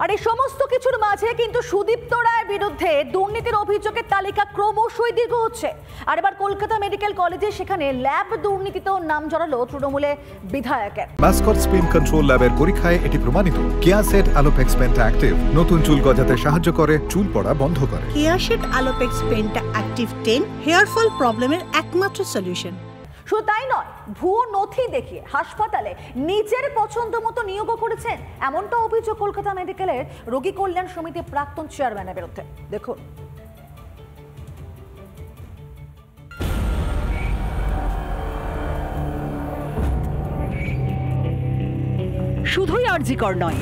আর এই সমস্ত কিছুর মাঝে কিন্তু সুদীপ্ত রায়ের বিরুদ্ধে দুর্নীতির অভিযোগের তালিকা ক্রমশই দীর্ঘ হচ্ছে। আর এবার কলকাতা মেডিকেল কলেজে সেখানে ল্যাব দুর্নীতিতেও নাম জড়ালো তৃণমূলে বিধায়কের। মাস্কট স্পিন কন্ট্রোল ল্যাবের পরীক্ষায় এটি প্রমাণিত। কেয়াসেট আলোপেক্স পেন্টা অ্যাক্টিভ নতুন চুল গজাতে সাহায্য করে, চুল পড়া বন্ধ করে। কেয়াসেট আলোপেক্স পেন্টা অ্যাক্টিভ 10 হেয়ার ফল প্রবলেমের একমাত্র সলিউশন। শুধু তাই নয়, ভুয়ো নথি দেখিয়ে হাসপাতালে নিজের পছন্দ মতো নিয়োগও করেছেন, এমনটা অভিযোগ কলকাতা মেডিকেলের রোগী কল্যাণ সমিতির প্রাক্তন চেয়ারম্যানের বিরুদ্ধে। দেখুন। শুধুই আরজিকর নয়,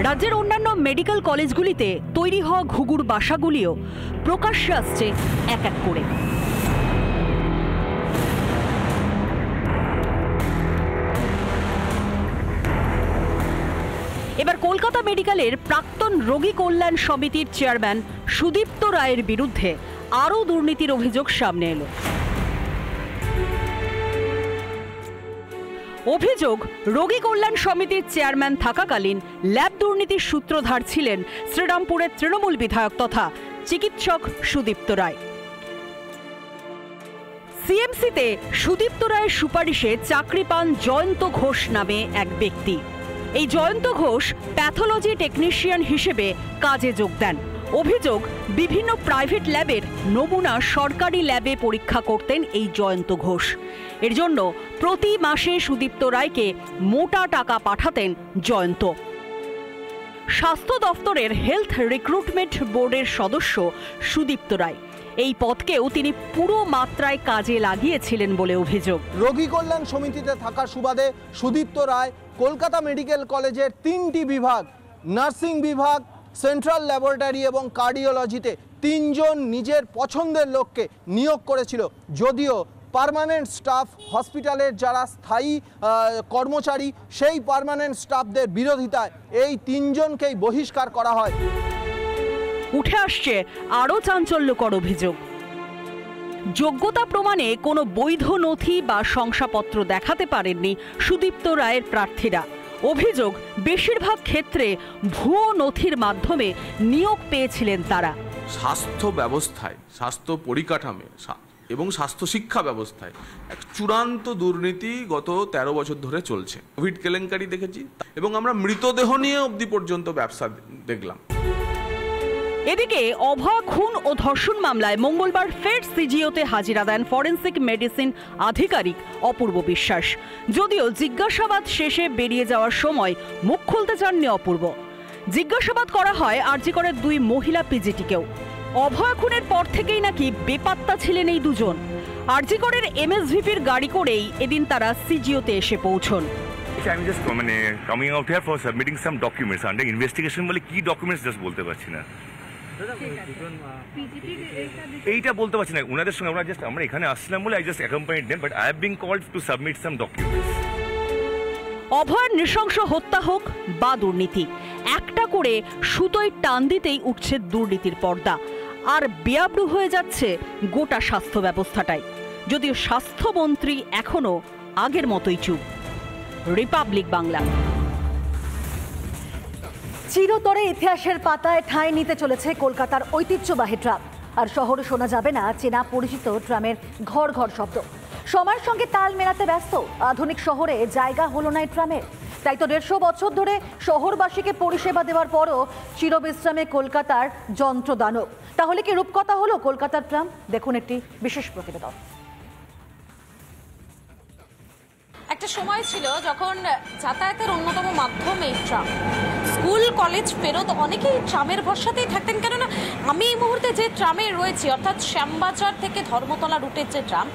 রাজ্যের অন্যান্য মেডিকেল কলেজগুলিতে তৈরি হওয়া ঘুঘুর বাসাগুলিও প্রকাশ্যে আসছে এক এক করে। এবার কলকাতা মেডিকেলের প্রাক্তন রোগী কল্যাণ সমিতির চেয়ারম্যান সুদীপ্ত রায়ের বিরুদ্ধে আরও দুর্নীতির অভিযোগ সামনে এলো। অভিযোগ, রোগী কল্যাণ সমিতির চেয়ারম্যান থাকাকালীন ল্যাব দুর্নীতির সূত্রধার ছিলেন শ্রীরামপুরের তৃণমূল বিধায়ক তথা চিকিৎসক সুদীপ্ত রায়। সিএমসিতে সুদীপ্ত রায়ের সুপারিশে চাকরি পান জয়ন্ত ঘোষ নামে এক ব্যক্তি। এই জয়ন্ত ঘোষ প্যাথোলজি টেকনিশিয়ান হিসেবে কাজে যোগ দেন। অভিযোগ, বিভিন্ন প্রাইভেট ল্যাবের নমুনা সরকারি ল্যাবে পরীক্ষা করতেন এই জয়ন্ত ঘোষ। এর জন্য প্রতি মাসে সুদীপ্ত রায়কে মোটা টাকা পাঠাতেন জয়ন্ত। স্বাস্থ্য দফতরের হেলথ রিক্রুটমেন্ট বোর্ডের সদস্য সুদীপ্ত রায়। এই পদকেও তিনি পুরো মাত্রায় কাজে লাগিয়েছিলেন বলে অভিযোগ। রোগী কল্যাণ সমিতিতে থাকার সুবাদে সুদীপ্ত রায় কলকাতা মেডিকেল কলেজের 3টি বিভাগ, নার্সিং বিভাগ, সেন্ট্রাল ল্যাবরেটরি এবং কার্ডিওলজিতে 3 জন নিজের পছন্দের লোককে নিয়োগ করেছিল। যদিও পার্মানেন্ট স্টাফ, হসপিটালের যারা স্থায়ী কর্মচারী, সেই পার্মানেন্ট স্টাফদের বিরোধিতায় এই 3 জনকেই বহিষ্কার করা হয়। উঠে আসছে আরও চাঞ্চল্যকর অভিযোগ। যোগ্যতা প্রমাণে কোনো বৈধ নথি বা শংসাপত্র দেখাতে পারেননি সুদীপ্ত রায়ের প্রার্থীরা। অভিযোগ, বেশিরভাগ ক্ষেত্রে ভুয়ো নথির মাধ্যমে নিয়োগ পেয়েছিলেন তারা। স্বাস্থ্য ব্যবস্থায়, স্বাস্থ্য পরিকাঠামো এবং স্বাস্থ্য শিক্ষা ব্যবস্থায় এক চূড়ান্ত দুর্নীতি গত 13 বছর ধরে চলছে। কোভিড কেলেঙ্কারি দেখেছি এবং আমরা মৃতদেহ নিয়ে অবধি পর্যন্ত ব্যবসা দেখলাম। এদিকে অভয় খুন ও ধর্ষণ মামলায় মঙ্গলবার ফের সিজিওতে হাজিরা দেন ফরেন্সিক মেডিসিন আধিকারিক অপূর্ব বিশ্বাস। যদিও জিজ্ঞাসাবাদ শেষে বেরিয়ে যাওয়ার সময় মুখ খুলতে চাননি অপূর্ব। জিজ্ঞাসাবাদ করা হয় আরজিকরের 2 মহিলা পিজিটিকেও। অভয় খুনের পর থেকেই নাকি বেপাত্তা ছিলেন এই দুজন। আরজিকরের এমএসভিপির গাড়ি করেই এদিন তারা সিজিওতে এসে পৌঁছন। আমি just coming out here for submitting some documents under investigation. বলে কি ডকুমেন্টস জাস্ট বলতে পারছি না, এইটা বলতে পারছি না। ওনাদের সঙ্গে আমরা এখানে আসলাম বলে I just accompanied them, but I have been called to submit some documents. অভয়ের নৃশংস হত্যা হোক বা দুর্নীতি, একটা করে সুতোয় টান দিতেই উঠছে দুর্নীতির পর্দা। আর বেআব্রু হয়ে যাচ্ছে গোটা স্বাস্থ্য ব্যবস্থাটাই। যদিও স্বাস্থ্যমন্ত্রী এখনো আগের মতোই চুপ। রিপাবলিক বাংলা। চিরতরে ইতিহাসের পাতায় ঠাঁই নিতে চলেছে কলকাতার ঐতিহ্যবাহী ট্রাম। আর শহরে শোনা যাবে না চেনা পরিচিত ট্রামের ঘর ঘর শব্দ। সময়ের সঙ্গে তাল মেলাতে ব্যস্ত আধুনিক শহরে জায়গা হলো না এই ট্রামের। তাই তো 150 বছর ধরে শহরবাসীকে পরিষেবা দেওয়ার পরও চিরবিশ্রামে কলকাতার যন্ত্রদানব। তাহলে কি রূপকথা হলো কলকাতার ট্রাম? দেখুন একটি বিশেষ প্রতিবেদন। একটা সময় ছিল যখন যাতায়াতের অন্যতম মাধ্যম এই ট্রাম। স্কুল কলেজ ফেরত অনেকেই ট্রামের ভরসাতেই থাকতেন। কেননা আমি এই মুহূর্তে যে ট্রামে রয়েছি, অর্থাৎ শ্যামবাজার থেকে ধর্মতলা রুটের যে ট্রাম,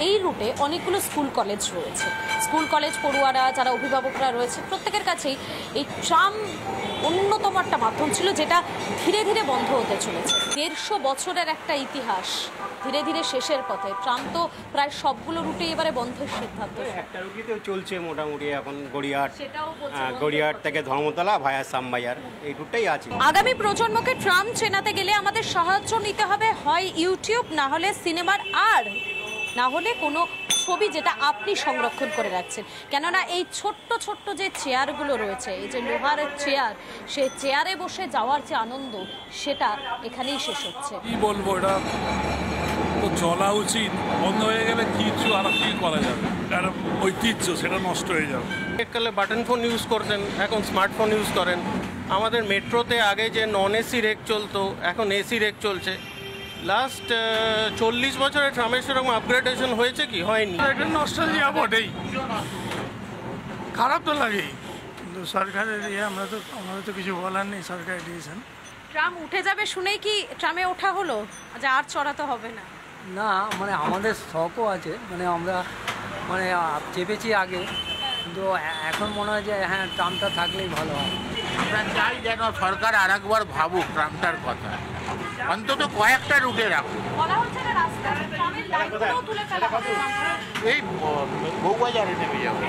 এই রুটে অনেকগুলো স্কুল কলেজ রয়েছে। স্কুল কলেজ পড়ুয়ারা, যারা অভিভাবকরা রয়েছে, প্রত্যেকের কাছেই এই ট্রাম অন্যতম একটা মাধ্যম ছিল, যেটা ধীরে ধীরে বন্ধ হতে চলেছে। 150 বছরের একটা ইতিহাস ধীরে ধীরে শেষের পথে। ট্রাম তো প্রায় সবগুলো রুটে এবারে বন্ধের সিদ্ধান্ত। একটা রুটেও চলছে মোটামুটি এখন গড়িয়াহাট থেকে ধর্মতলা ভায়া শ্যামবাজার, এই রুটটাই আছে। আগামী প্রজন্মকে ট্রাম চেনাতে গেলে আমাদের সাহায্য নিতে হবে, হয় ইউটিউব, না হলে সিনেমার, আর না হলে কোনো ছবি যেটা আপনি সংরক্ষণ করে রাখছেন, কেননা এই ছোট্ট ছোট্ট যে চেয়ারগুলো রয়েছে, এই যে লোহার চেয়ার, সেই চেয়ারে বসে যাওয়ার যে আনন্দ সেটা এখানেই শেষ হচ্ছে। কি বলবো, এটা তো চলা উচিত, বন্ধ হয়ে গেলে কিছু আর কি করা যাবে, কারণ ঐতিহ্য সেটা নষ্ট হয়ে যাবে। এককালে বাটন ফোন ইউজ করতেন, এখন স্মার্টফোন ইউজ করেন। আমাদের মেট্রোতে আগে যে নন এসি রেক চলতো, এখন এসি রেক চলছে। লাস্ট 40 বছরে ট্রামের সেরকম আপগ্রেডেশন হয়েছে কি? হয়নি। এটা নস্টালজিয়া বটেই, খারাপ তো লাগেই, কিন্তু সরকারের আমাদের তো কিছু বলার নেই, সরকারের ডিসিশন। ট্রাম উঠে যাবে শুনেই কি ট্রামে ওঠা হলো যে আর চড়াতে হবে না? না, মানে আমাদের শখও আছে, মানে আমরা চেপেছি আগে, কিন্তু এখন মনে হয় যে হ্যাঁ ট্রামটা থাকলেই ভালো হয়। আমরা চাই যেন সরকার আর একবার ভাবুক ট্রামটার কথা, অন্তত কয়েকটা রুটে রাখুক। এই বউবাজারে নেমে যাবে,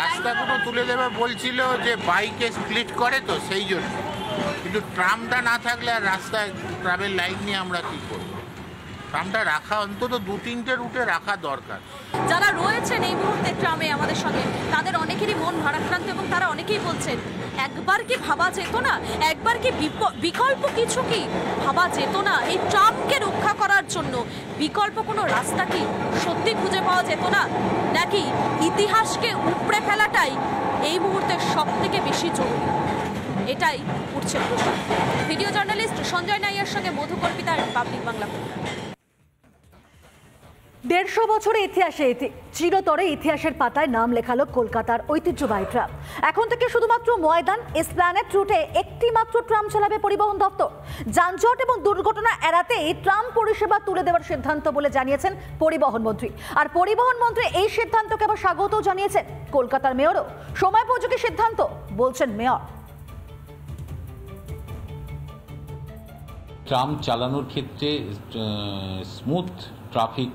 রাস্তাগুলো তুলে দেবে বলছিল যে বাইকে স্প্লিট করে তো সেই জন্য, কিন্তু ট্রামটা না থাকলে আর রাস্তায় ট্রামের লাইন নিয়ে আমরা কী করব? ট্রামটা রাখা অন্তত 2-3টে রুটে রাখা দরকার। যারা রয়েছেন এই মুহূর্তে ট্রামে আমাদের সঙ্গে, তাদের অনেকেরই মন ভারাক্রান্ত এবং তারা অনেকেই বলছেন একবার কি ভাবা যেত না, একবার কি বিকল্প কিছু কি ভাবা যেত না? এই ট্রামকে রক্ষা করার জন্য বিকল্প কোনো রাস্তা কি সত্যি খুঁজে পাওয়া যেত না, নাকি ইতিহাসকে উপড়ে ফেলাটাই এই মুহূর্তে সব থেকে বেশি জরুরি? এটাই উঠছে প্রশ্ন। ভিডিও জার্নালিস্ট সঞ্জয় নাইয়ার সঙ্গে মধুকল্পিতা, রিপাবলিক বাংলা। 150 বছরের ইতিহাসে চিরতরে ইতিহাসের পাতায় নাম লেখালো কলকাতার ঐতিহ্যবাহী ট্রাম। এখন থেকে শুধুমাত্র ময়দান এসপ্ল্যানেড রুটে একটি মাত্র ট্রাম চালাবে পরিবহন দপ্তর। যানজট এবং দুর্ঘটনা এড়াতে ট্রাম পরিষেবা তুলে দেওয়ার সিদ্ধান্ত বলে জানিয়েছেন পরিবহন মন্ত্রী। আর পরিবহন মন্ত্রী এই সিদ্ধান্তকে আবার স্বাগতও জানিয়েছেন কলকাতার মেয়রও। সময়োপযোগী সিদ্ধান্ত বলছেন মেয়র। ট্রাম চালানোর ক্ষেত্রে স্মুথ ট্রাফিক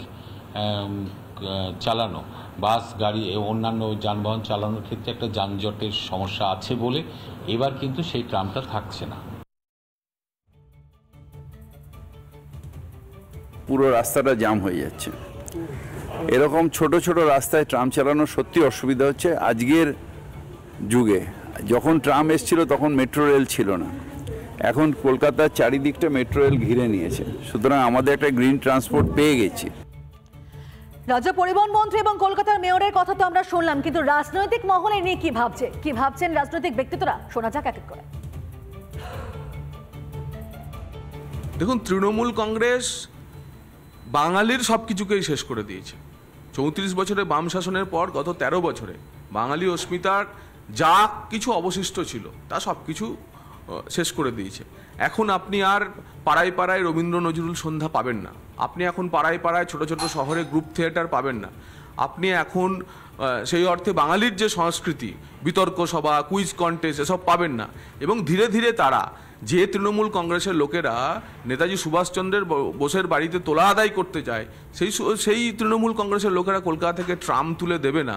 চালানো, বাস গাড়ি অন্যান্য যানবাহন চালানোর ক্ষেত্রে একটা যানজটের সমস্যা আছে বলে এবার কিন্তু সেই ট্রামটা থাকছে না। পুরো রাস্তাটা জ্যাম হয়ে যাচ্ছে, এরকম ছোট ছোট রাস্তায় ট্রাম চালানো সত্যি অসুবিধা হচ্ছে। আজকের যুগে যখন ট্রাম এসেছিল তখন মেট্রো রেল ছিল না, এখন কলকাতার চারিদিকটা মেট্রো রেল ঘিরে নিয়েছে, সুতরাং আমাদের একটা গ্রিন ট্রান্সপোর্ট পেয়ে গেছি। রাজ্য পরিবহন মন্ত্রী এবং কলকাতার মেয়রের কথা তো আমরা শুনলাম, কিন্তু রাজনৈতিক মহলে নিয়ে কি ভাবছেন রাজনৈতিক ব্যক্তিত্বরা, শোনা যাক এক এক করে। দেখুন, তৃণমূল কংগ্রেস বাঙালির সব কিছুকেই শেষ করে দিয়েছে। 34 বছরে বাম শাসনের পর গত 13 বছরে বাঙালি অস্মিতার যা কিছু অবশিষ্ট ছিল তা সব কিছু শেষ করে দিয়েছে। এখন আপনি আর পাড়ায় পাড়ায় রবীন্দ্র নজরুল সন্ধ্যা পাবেন না, আপনি এখন পাড়ায় পাড়ায় ছোট ছোট শহরে গ্রুপ থিয়েটার পাবেন না, আপনি এখন সেই অর্থে বাঙালির যে সংস্কৃতি, বিতর্ক সভা, কুইজ কন্টেস্ট এসব পাবেন না। এবং ধীরে ধীরে তারা যে তৃণমূল কংগ্রেসের লোকেরা নেতাজি সুভাষচন্দ্রের বোসের বাড়িতে তোলা আদায় করতে চায়, সেই তৃণমূল কংগ্রেসের লোকেরা কলকাতা থেকে ট্রাম তুলে দেবে না।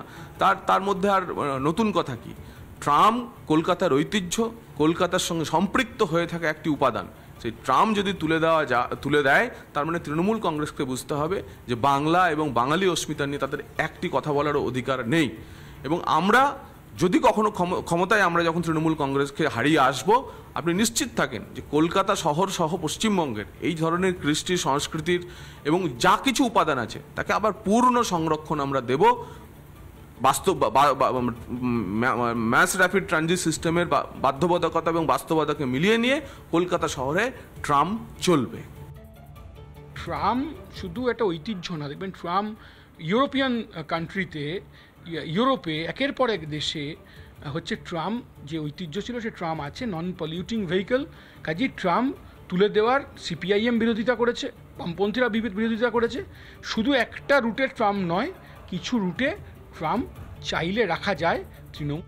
তার মধ্যে আর নতুন কথা কি? ট্রাম কলকাতার ঐতিহ্য, কলকাতার সঙ্গে সম্পৃক্ত হয়ে থাকা একটি উপাদান। সেই ট্রাম যদি তুলে দেয়, তার মানে তৃণমূল কংগ্রেসকে বুঝতে হবে যে বাংলা এবং বাঙালি অস্মিতা নিয়ে তাদের একটি কথা বলারও অধিকার নেই। এবং আমরা যদি কখনো ক্ষমতায় আমরা যখন তৃণমূল কংগ্রেসকে হারিয়ে আসব, আপনি নিশ্চিত থাকেন যে কলকাতা শহর সহ পশ্চিমবঙ্গের এই ধরনের কৃষ্টি সংস্কৃতির এবং যা কিছু উপাদান আছে তাকে আবার পূর্ণ সংরক্ষণ আমরা দেব। বাস্তব ম্যাস র্যাপিড ট্রানজিট সিস্টেমের বাধ্যবাধকতা এবং বাস্তবতাকে মিলিয়ে নিয়ে কলকাতা শহরে ট্রাম চলবে। ট্রাম শুধু একটা ঐতিহ্য না, দেখবেন ট্রাম ইউরোপিয়ান কান্ট্রিতে, ইউরোপে একের পর এক দেশে হচ্ছে ট্রাম যে ঐতিহ্য ছিল সে ট্রাম আছে, নন পলিউটিং ভেহিকল। কাজেই ট্রাম তুলে দেওয়ার সিপিআইএম বিরোধিতা করেছে, বামপন্থীরা বিরোধিতা করেছে। শুধু একটা রুটের ট্রাম নয়, কিছু রুটে ট্রাম চাইলে রাখা যায়। তৃণমূল